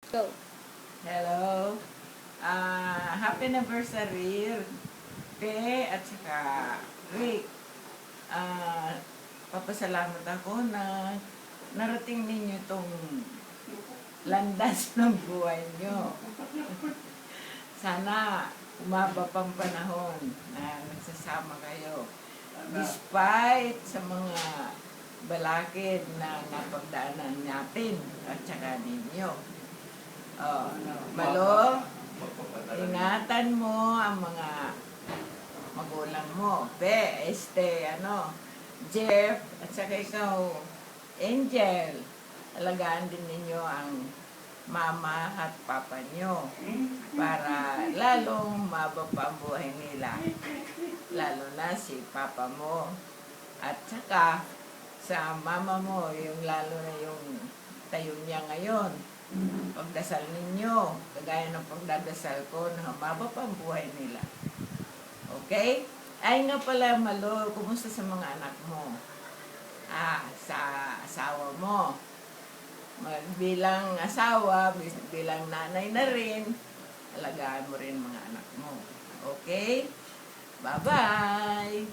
Go. Hello. Happy anniversary, Pe at saka Rick. Papasalamat ako na narating ninyo itong landas ng buhay nyo. Sana umaba pang panahon na nagsasama kayo. Despite sa mga balakid na napagdaanan natin at saka ninyo. Malo, ingatan mo ang mga magulang mo. Jeff, at saka ikaw, Angel, alagaan din ninyo ang mama at papa nyo para lalong maba pa ang buhay nila. Lalo na si papa mo. At saka sa mama mo, yung lalo na yung tayo niya ngayon. Pagdasal ninyo, kagaya ng pagdadasal ko na maba pa ang buhay nila. Okay? Ay nga pala, Malo, kumusta sa mga anak mo? Sa asawa mo. Bilang asawa, bilang nanay na rin, alagaan mo rin mga anak mo. Okay? Bye-bye!